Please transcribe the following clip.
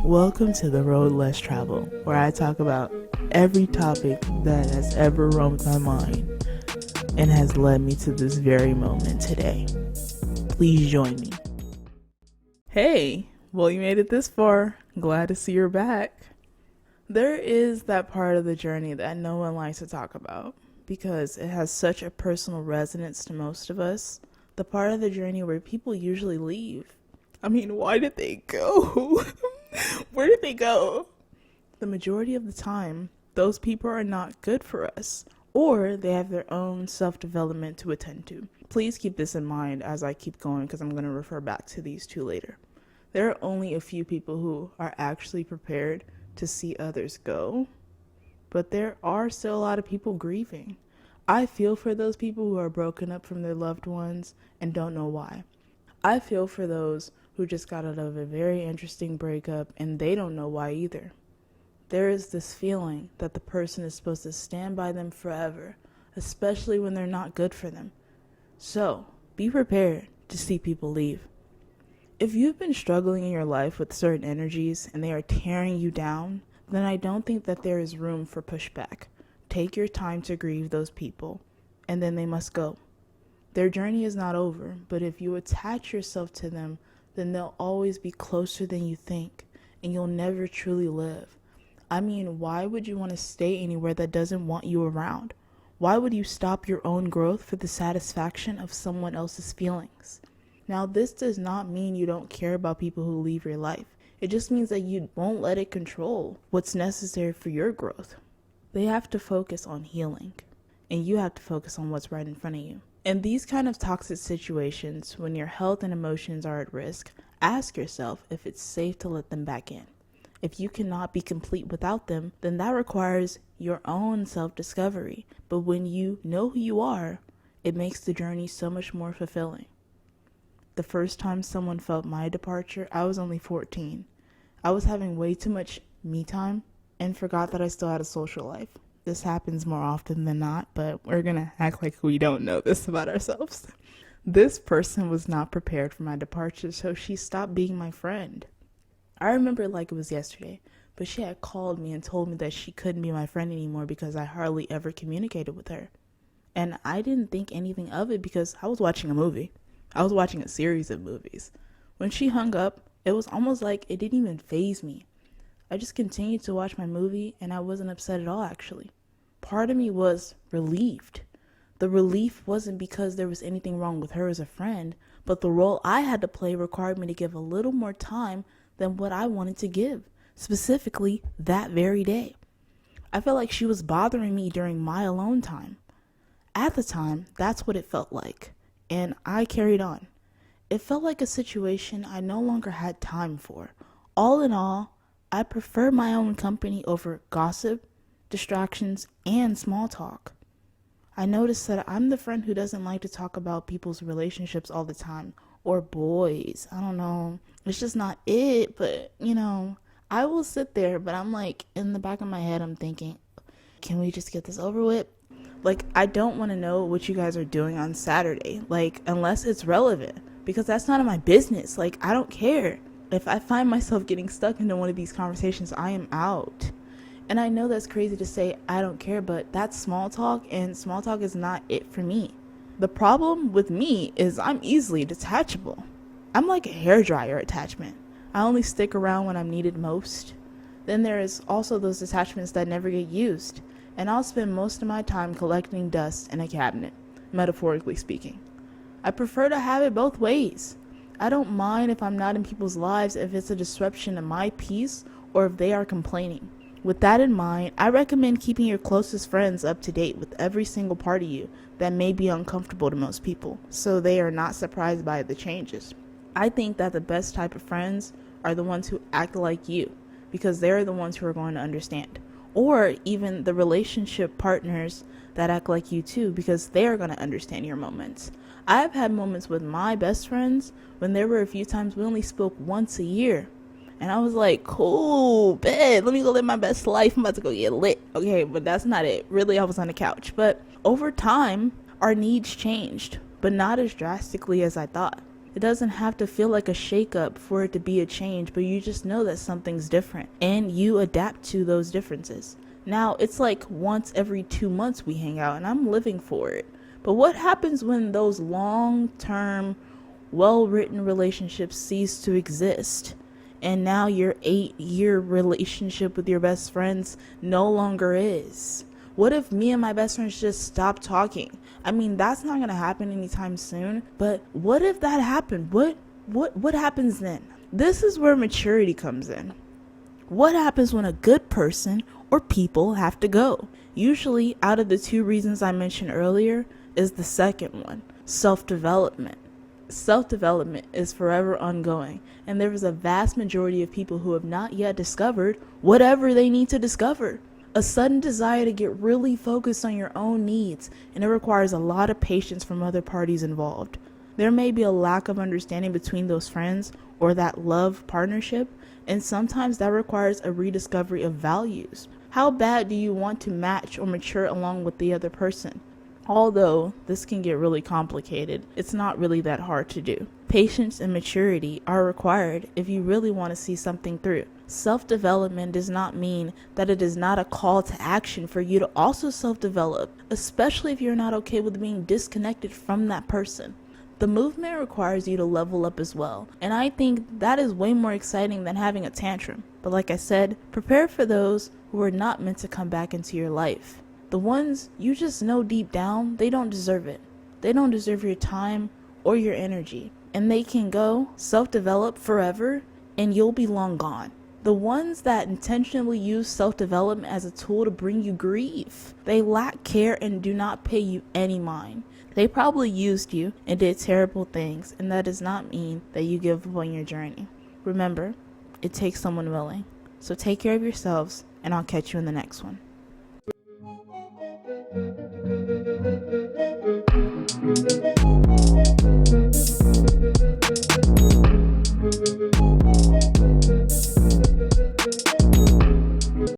Welcome to The Road Less Traveled, where I talk about every topic that has ever roamed my mind and has led me to this very moment today. Please join me. Hey, well, you made it this far. Glad to see you're back. There is that part of the journey that no one likes to talk about because it has such a personal resonance to most of us. The part of the journey where people usually leave. I mean, why did they go? Where did they go? The majority of the time, those people are not good for us, or they have their own self-development to attend to. Please keep this in mind as I keep going because I'm going to refer back to these two later. There are only a few people who are actually prepared to see others go, but there are still a lot of people grieving. I feel for those people who are broken up from their loved ones and don't know why. I feel for those who just got out of a very interesting breakup and they don't know why either. There is this feeling that the person is supposed to stand by them forever, especially when they're not good for them. So, be prepared to see people leave. If you've been struggling in your life with certain energies and they are tearing you down, then I don't think that there is room for pushback. Take your time to grieve those people, and then they must go. Their journey is not over, but if you attach yourself to them, then they'll always be closer than you think, and you'll never truly live. I mean, why would you want to stay anywhere that doesn't want you around? Why would you stop your own growth for the satisfaction of someone else's feelings? Now, this does not mean you don't care about people who leave your life. It just means that you won't let it control what's necessary for your growth. They have to focus on healing, and you have to focus on what's right in front of you. In these kind of toxic situations, when your health and emotions are at risk, ask yourself if it's safe to let them back in. If you cannot be complete without them, then that requires your own self-discovery. But when you know who you are, it makes the journey so much more fulfilling. The first time someone felt my departure, I was only 14. I was having way too much me time and forgot that I still had a social life. This happens more often than not, but we're gonna act like we don't know this about ourselves. This person was not prepared for my departure, so she stopped being my friend. I remember like it was yesterday, but she had called me and told me that she couldn't be my friend anymore because I hardly ever communicated with her. And I didn't think anything of it because I was watching a movie. I was watching a series of movies. When she hung up, it was almost like it didn't even faze me. I just continued to watch my movie and I wasn't upset at all, actually. Part of me was relieved. The relief wasn't because there was anything wrong with her as a friend, but the role I had to play required me to give a little more time than what I wanted to give, specifically that very day. I felt like she was bothering me during my alone time. At the time, that's what it felt like, and I carried on. It felt like a situation I no longer had time for. All in all, I prefer my own company over gossip, distractions, and small talk. I noticed that I'm the friend who doesn't like to talk about people's relationships all the time, or boys. I don't know. It's just not it, but I will sit there, but I'm like, in the back of my head, I'm thinking, can we just get this over with? Like, I don't want to know what you guys are doing on Saturday, like, unless it's relevant, because that's none of my business. Like, I don't care. If I find myself getting stuck into one of these conversations, I am out. And I know that's crazy to say I don't care, but that's small talk, and small talk is not it for me. The problem with me is I'm easily detachable. I'm like a hairdryer attachment. I only stick around when I'm needed most. Then there is also those attachments that never get used, and I'll spend most of my time collecting dust in a cabinet, metaphorically speaking. I prefer to have it both ways. I don't mind if I'm not in people's lives if it's a disruption of my peace or if they are complaining. With that in mind, I recommend keeping your closest friends up to date with every single part of you that may be uncomfortable to most people, so they are not surprised by the changes. I think that the best type of friends are the ones who act like you, because they're the ones who are going to understand. Or even the relationship partners that act like you too, because they are going to understand your moments. I've had moments with my best friends when there were a few times we only spoke once a year. And I was like, cool, bet, let me go live my best life. I'm about to go get lit. Okay, but that's not it. Really, I was on the couch. But over time, our needs changed, but not as drastically as I thought. It doesn't have to feel like a shakeup for it to be a change, but you just know that something's different and you adapt to those differences. Now, it's like once every 2 months we hang out and I'm living for it. But what happens when those long-term, well-written relationships cease to exist? And now your 8-year relationship with your best friends no longer is. What if me and my best friends just stop talking? I mean, that's not going to happen anytime soon, but what if that happened? What happens then? This is where maturity comes in. What happens when a good person or people have to go? Usually, out of the 2 reasons I mentioned earlier, is the second one, self-development. Self-development is forever ongoing, and there is a vast majority of people who have not yet discovered whatever they need to discover. A sudden desire to get really focused on your own needs, and it requires a lot of patience from other parties involved. There may be a lack of understanding between those friends or that love partnership, and sometimes that requires a rediscovery of values. How bad do you want to match or mature along with the other person? Although this can get really complicated, it's not really that hard to do. Patience and maturity are required if you really want to see something through. Self-development does not mean that it is not a call to action for you to also self-develop, especially if you're not okay with being disconnected from that person. The movement requires you to level up as well, and I think that is way more exciting than having a tantrum. But like I said, prepare for those who are not meant to come back into your life. The ones you just know deep down, they don't deserve it. They don't deserve your time or your energy. And they can go self-develop forever and you'll be long gone. The ones that intentionally use self-development as a tool to bring you grief, they lack care and do not pay you any mind. They probably used you and did terrible things, and that does not mean that you give up on your journey. Remember, it takes someone willing. So take care of yourselves, and I'll catch you in the next one.